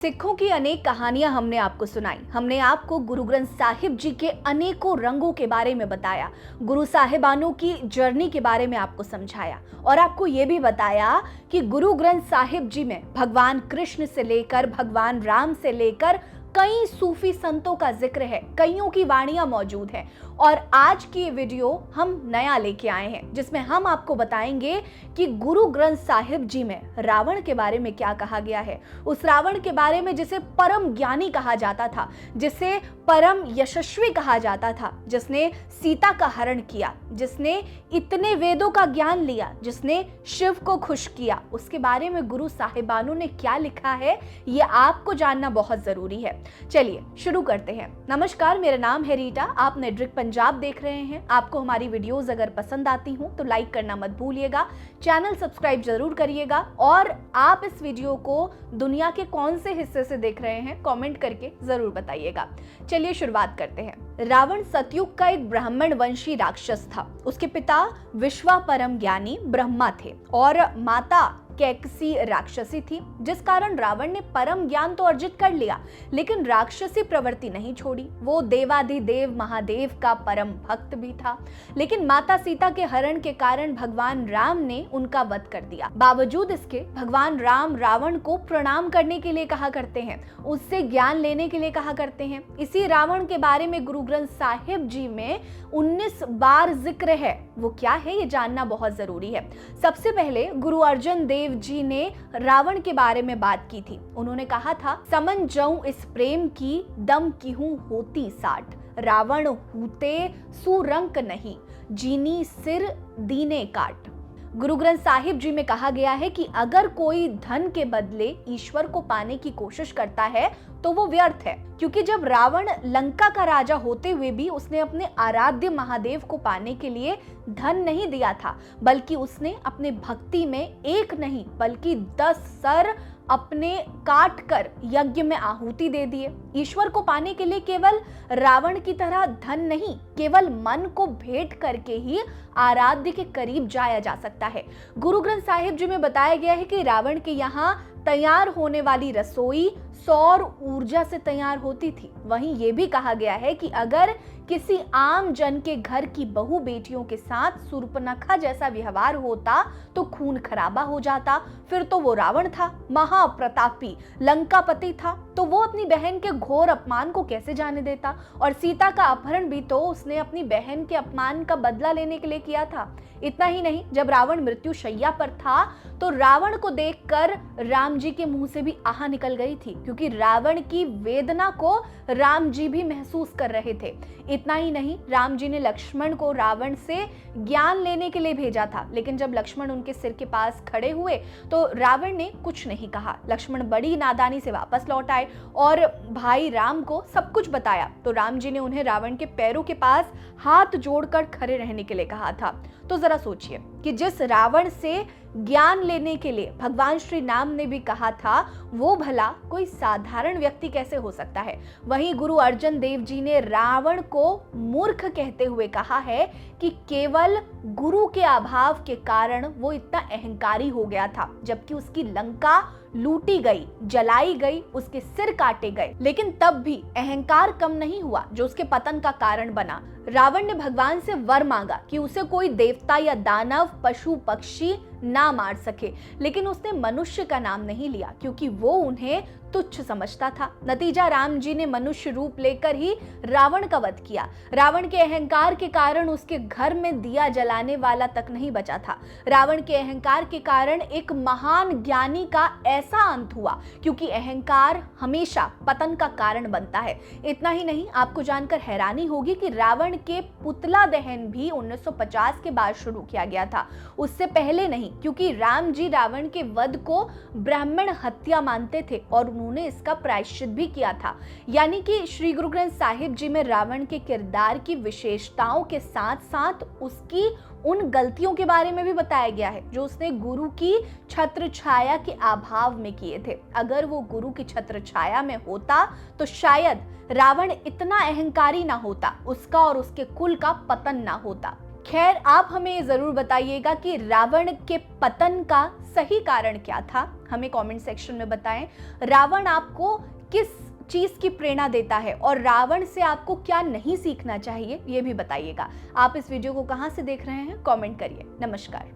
सिखों की अनेक कहानियां हमने आपको सुनाई। हमने आपको गुरु ग्रंथ साहिब जी के अनेकों रंगों के बारे में बताया, गुरु साहिबानों की जर्नी के बारे में आपको समझाया और आपको ये भी बताया कि गुरु ग्रंथ साहिब जी में भगवान कृष्ण से लेकर भगवान राम से लेकर कई सूफी संतों का जिक्र है, कईयों की वाणियां मौजूद हैं। और आज की ये वीडियो हम नया लेके आए हैं जिसमें हम आपको बताएंगे कि गुरु ग्रंथ साहिब जी में रावण के बारे में क्या कहा गया है, उस रावण के बारे में जिसे परम ज्ञानी कहा जाता था, जिसे परम यशस्वी कहा जाता था, जिसने सीता का हरण किया, जिसने इतने वेदों का ज्ञान लिया, जिसने शिव को खुश किया, उसके बारे में गुरु साहिबानों ने क्या लिखा है ये आपको जानना बहुत जरूरी है। चलिए शुरू करते हैं। नमस्कार, मेरा नाम है रीटा, आप नेड्रिक पंजाब देख रहे हैं। आपको हमारी वीडियोस अगर पसंद आती हो तो लाइक करना मत भूलिएगा, चैनल सब्सक्राइब जरूर करिएगा और आप इस वीडियो को दुनिया के कौन से हिस्से से देख रहे हैं कमेंट करके जरूर बताइएगा। चलिए शुरुआत करते हैं। रावण सतयुग का एक ब्राह्मण वंशी राक्षस था। उसके पिता विश्वा परम ज्ञानी ब्रह्मा थे और माता कैकसी राक्षसी थी, जिस कारण रावण ने परम ज्ञान तो अर्जित कर लिया लेकिन राक्षसी प्रवृत्ति नहीं छोड़ी। वो देवाधिदेव महादेव का परम भक्त भी था, लेकिन माता सीता के हरण के कारण भगवान राम ने उनका वध कर दिया। बावजूद इसके भगवान राम रावण को प्रणाम करने के लिए कहा करते हैं, उससे ज्ञान लेने के लिए कहा करते हैं। इसी रावण के बारे में गुरु ग्रंथ साहिब जी में 19 बार जिक्र है। वो क्या है ये जानना बहुत जरूरी है। सबसे पहले गुरु अर्जन देव जी ने रावण के बारे में बात की थी। उन्होंने कहा था, समन जाऊं इस प्रेम की दम की हूं होती साठ, रावण हूते सुरंक नहीं, जीनी सिर दीने काट। गुरु ग्रंथ साहिब जी में कहा गया है कि अगर कोई धन के बदले ईश्वर को पाने की कोशिश करता है तो वो व्यर्थ है, क्योंकि जब रावण लंका का राजा होते हुए भी उसने अपने आराध्य महादेव को पाने के लिए धन नहीं दिया था, बल्कि उसने अपने भक्ति में एक नहीं बल्कि 10 सर अपने काट कर यज्ञ में आहुति दे दिए। ईश्वर को पाने के लिए केवल रावण की तरह धन नहीं, केवल मन को भेंट करके ही आराध्य के करीब जाया जा सकता है। गुरु ग्रंथ साहिब जी में बताया गया है कि रावण के यहाँ तैयार होने वाली रसोई सौर ऊर्जा से तैयार होती थी। वहीं ये भी कहा गया है कि अगर किसी आम जन के घर की बहू बेटियों के साथ शूर्पणखा जैसा व्यवहार होता तो खून खराबा हो जाता। फिर तो वो रावण था, महाप्रतापी लंकापति था, तो वो अपनी बहन के घोर अपमान को कैसे जाने देता। और सीता का अपहरण भी तो उसने अपनी बहन के अपमान का बदला लेने के लिए किया था। इतना ही नहीं, जब रावण मृत्यु शैया पर था तो रावण को देखकर राम जी के मुंह से भी आह निकल गई थी, क्योंकि रावण की वेदना को राम जी भी महसूस कर रहे थे। इतना ही नहीं, राम जी ने लक्ष्मण को रावण से ज्ञान लेने के लिए भेजा था, लेकिन जब लक्ष्मण उनके सिर के पास खड़े हुए तो रावण ने कुछ नहीं कहा। लक्ष्मण बड़ी नादानी से वापस लौट आए और भाई राम को सब कुछ बताया, तो राम जी ने उन्हें रावण के पैरों के पास हाथ जोड़कर खड़े रहने के लिए कहा था। तो जरा सोचिए कि जिस रावण से ज्ञान लेने के लिए भगवान श्री राम ने भी कहा था, वो भला कोई साधारण व्यक्ति कैसे हो सकता है। वहीं गुरु अर्जन देव जी ने रावण को मूर्ख कहते हुए कहा है कि केवल गुरु के अभाव के कारण वो इतना अहंकारी हो गया था, जबकि उसकी लंका लूटी गई, जलाई गई, उसके सिर काटे गए, लेकिन तब भी अहंकार कम नहीं हुआ जो उसके पतन का कारण बना। रावण ने भगवान से वर मांगा कि उसे कोई देवता या दानव, पशु पक्षी ना मार सके, लेकिन उसने मनुष्य का नाम नहीं लिया क्योंकि वो उन्हें तुच्छ समझता था। नतीजा, राम जी ने मनुष्य रूप लेकर ही रावण का वध किया। रावण के अहंकार के कारण उसके घर में दिया जलाने वाला तक नहीं बचा था। रावण के अहंकार के कारण एक महान ज्ञानी का ऐसा अंत हुआ, क्योंकि अहंकार हमेशा पतन का कारण बनता है। इतना ही नहीं, आपको जानकर हैरानी होगी कि रावण के पुतला दहन भी 1950 के बाद शुरू किया गया था, उससे पहले नहीं, क्योंकि राम जी रावण के वध को ब्राह्मण हत्या मानते थे और उन्होंने इसका प्रायश्चित भी किया था। यानी कि श्री गुरु ग्रंथ साहिब जी में रावण के किरदार की विशेषताओं के साथ साथ उसकी उन गलतियों के बारे में भी बताया गया है जो उसने गुरु की छत्र छाया के अभाव में किए थे। अगर वो गुरु की छत्र छाया में होता तो शायद रावण इतना अहंकारी ना होता, उसका और उसके कुल का पतन ना होता। खैर, आप हमें ये जरूर बताइएगा कि रावण के पतन का सही कारण क्या था। हमें कमेंट सेक्शन में बताएं। रावण आपको किस चीज की प्रेरणा देता है और रावण से आपको क्या नहीं सीखना चाहिए, ये भी बताइएगा। आप इस वीडियो को कहां से देख रहे हैं, कमेंट करिए। नमस्कार।